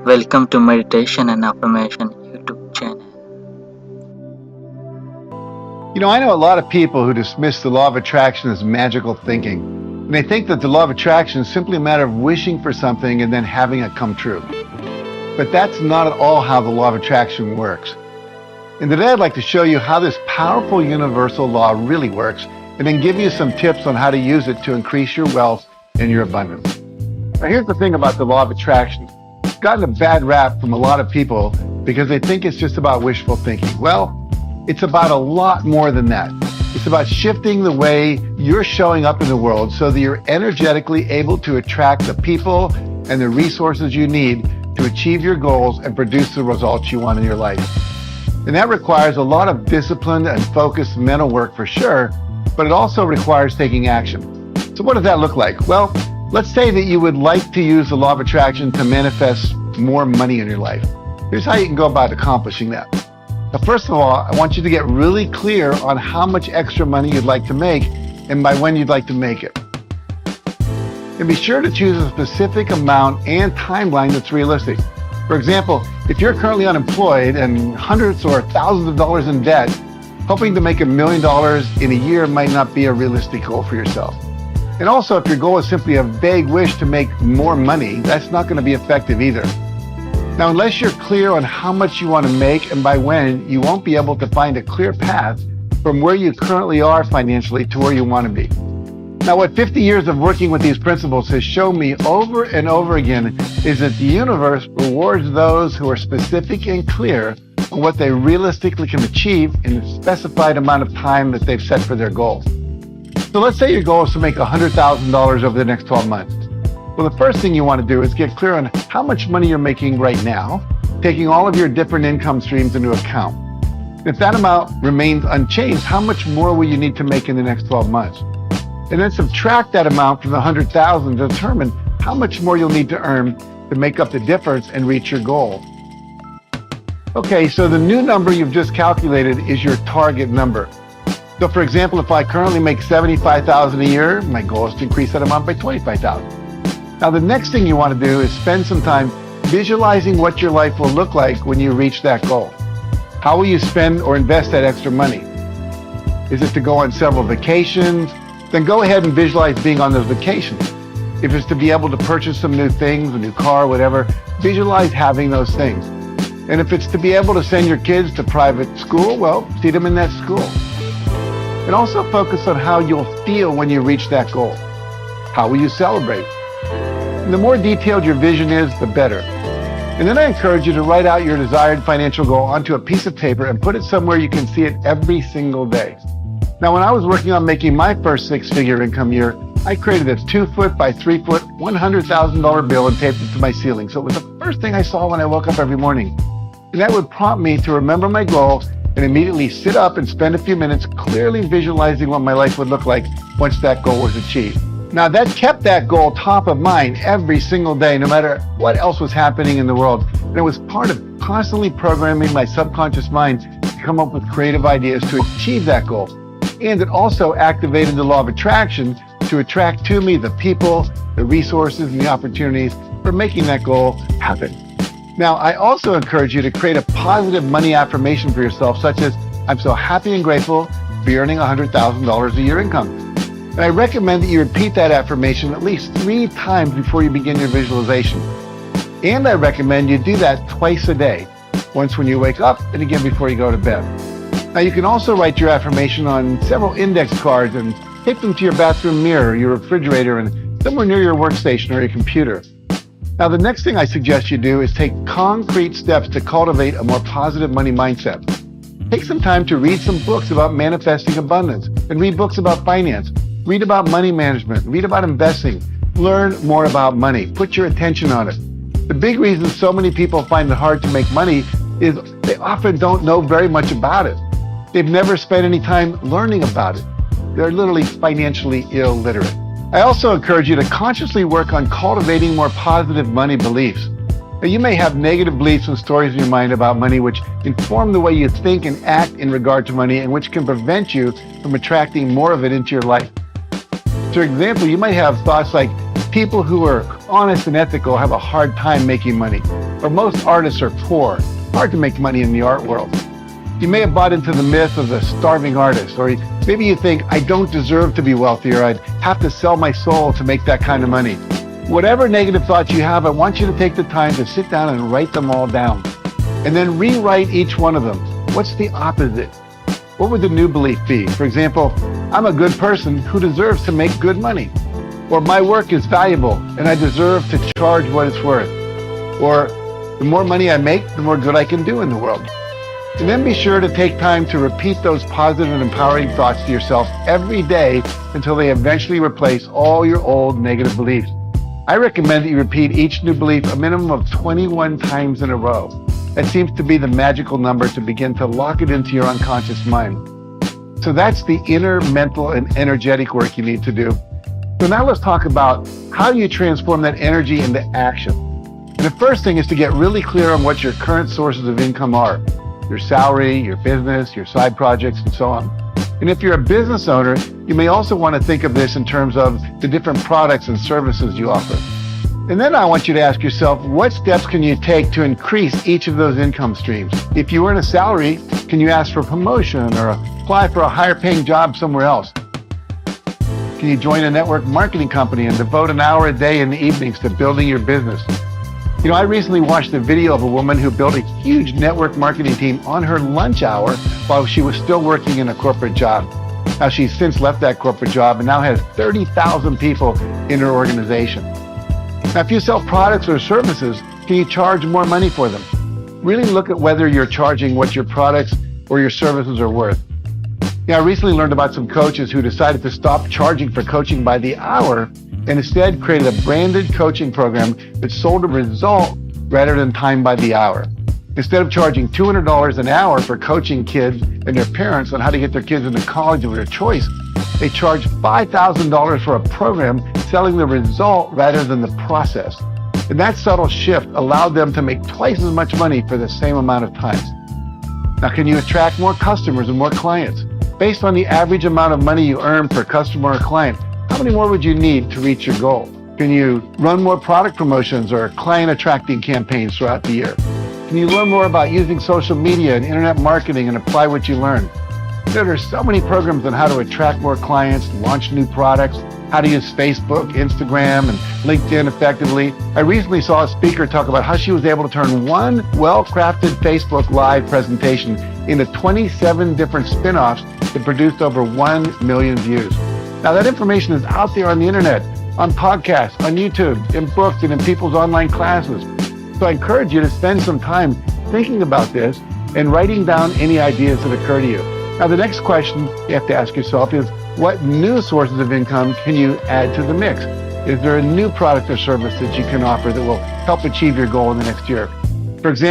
Welcome to Meditation and Affirmation YouTube channel. I know a lot of people who dismiss the law of attraction as magical thinking. And they think that the law of attraction is simply a matter of wishing for something and then having it come true. But that's not at all how the law of attraction works. And today I'd like to show you how this powerful universal law really works, and then give you some tips on how to use it to increase your wealth and your abundance. Now here's the thing about the law of attraction. It's gotten a bad rap from a lot of people because they think it's just about wishful thinking. Well, it's about a lot more than that. It's about shifting the way you're showing up in the world so that you're energetically able to attract the people and the resources you need to achieve your goals and produce the results you want in your life. And that requires a lot of disciplined and focused mental work for sure, but it also requires taking action. So what does that look like? Well, let's say that you would like to use the law of attraction to manifest more money in your life. Here's how you can go about accomplishing that. Now, first of all, I want you to get really clear on how much extra money you'd like to make and by when you'd like to make it. And be sure to choose a specific amount and timeline that's realistic. For example, if you're currently unemployed and hundreds or thousands of dollars in debt, hoping to make $1 million in a year might not be a realistic goal for yourself. And also, if your goal is simply a vague wish to make more money, that's not going to be effective either. Now, unless you're clear on how much you want to make and by when, you won't be able to find a clear path from where you currently are financially to where you want to be. Now, what 50 years of working with these principles has shown me over and over again is that the universe rewards those who are specific and clear on what they realistically can achieve in a specified amount of time that they've set for their goal. So let's say your goal is to make $100,000 over the next 12 months. Well, the first thing you want to do is get clear on how much money you're making right now, taking all of your different income streams into account. If that amount remains unchanged, how much more will you need to make in the next 12 months? And then subtract that amount from the $100,000 to determine how much more you'll need to earn to make up the difference and reach your goal. Okay, so the new number you've just calculated is your target number. So for example, if I currently make $75,000 a year, my goal is to increase that amount by $25,000. Now, the next thing you want to do is spend some time visualizing what your life will look like when you reach that goal. How will you spend or invest that extra money? Is it to go on several vacations? Then go ahead and visualize being on those vacations. If it's to be able to purchase some new things, a new car, whatever, visualize having those things. And if it's to be able to send your kids to private school, well, see them in that school. And also focus on how you'll feel when you reach that goal. How will you celebrate? And the more detailed your vision is, the better. And then I encourage you to write out your desired financial goal onto a piece of paper and put it somewhere you can see it every single day. Now, when I was working on making my first six-figure income year, I created this 2-foot by 3-foot, $100,000 bill and taped it to my ceiling. So it was the first thing I saw when I woke up every morning. And that would prompt me to remember my goal and immediately sit up and spend a few minutes clearly visualizing what my life would look like once that goal was achieved. Now, that kept that goal top of mind every single day, no matter what else was happening in the world. And it was part of constantly programming my subconscious mind to come up with creative ideas to achieve that goal. And it also activated the law of attraction to attract to me the people, the resources, and the opportunities for making that goal happen. Now, I also encourage you to create a positive money affirmation for yourself, such as, I'm so happy and grateful to be earning $100,000 a year income. And I recommend that you repeat that affirmation at least 3 times before you begin your visualization. And I recommend you do that twice a day, once when you wake up and again before you go to bed. Now, you can also write your affirmation on several index cards and tape them to your bathroom mirror, your refrigerator, and somewhere near your workstation or your computer. Now, the next thing I suggest you do is take concrete steps to cultivate a more positive money mindset. Take some time to read some books about manifesting abundance and read books about finance. Read about money management, read about investing, learn more about money, put your attention on it. The big reason so many people find it hard to make money is they often don't know very much about it. They've never spent any time learning about it. They're literally financially illiterate. I also encourage you to consciously work on cultivating more positive money beliefs. Now, you may have negative beliefs and stories in your mind about money which inform the way you think and act in regard to money and which can prevent you from attracting more of it into your life. For example, you might have thoughts like, people who are honest and ethical have a hard time making money, or most artists are poor. It's hard to make money in the art world. You may have bought into the myth of the starving artist, or maybe you think, I don't deserve to be wealthy, or I'd have to sell my soul to make that kind of money. Whatever negative thoughts you have, I want you to take the time to sit down and write them all down. And then rewrite each one of them. What's the opposite? What would the new belief be? For example, I'm a good person who deserves to make good money. Or my work is valuable and I deserve to charge what it's worth. Or the more money I make, the more good I can do in the world. And then be sure to take time to repeat those positive and empowering thoughts to yourself every day until they eventually replace all your old negative beliefs. I recommend that you repeat each new belief a minimum of 21 times in a row. That seems to be the magical number to begin to lock it into your unconscious mind. So that's the inner mental and energetic work you need to do. So now let's talk about how you transform that energy into action. And the first thing is to get really clear on what your current sources of income are. Your salary, your business, your side projects, and so on. And if you're a business owner, you may also want to think of this in terms of the different products and services you offer. And then I want you to ask yourself, what steps can you take to increase each of those income streams? If you earn a salary, can you ask for promotion or apply for a higher paying job somewhere else? Can you join a network marketing company and devote an hour a day in the evenings to building your business? You know, I recently watched a video of a woman who built a huge network marketing team on her lunch hour while she was still working in a corporate job. Now she's since left that corporate job and now has 30,000 people in her organization. Now, if you sell products or services, can you charge more money for them? Really look at whether you're charging what your products or your services are worth. I recently learned about some coaches who decided to stop charging for coaching by the hour and instead created a branded coaching program that sold a result rather than time by the hour. Instead of charging $200 an hour for coaching kids and their parents on how to get their kids into college of their choice, they charged $5,000 for a program selling the result rather than the process. And that subtle shift allowed them to make twice as much money for the same amount of time. Now, can you attract more customers and more clients? Based on the average amount of money you earn per customer or client, how many more would you need to reach your goal? Can you run more product promotions or client attracting campaigns throughout the year? Can you learn more about using social media and internet marketing and apply what you learn? There are so many programs on how to attract more clients, launch new products, how to use Facebook, Instagram, and LinkedIn effectively. I recently saw a speaker talk about how she was able to turn one well-crafted Facebook Live presentation into 27 different spin-offs that produced over 1 million views. Now that information is out there on the internet, on podcasts, on YouTube, in books, and in people's online classes. So I encourage you to spend some time thinking about this and writing down any ideas that occur to you. Now the next question you have to ask yourself is, what new sources of income can you add to the mix? Is there a new product or service that you can offer that will help achieve your goal in the next year? For example,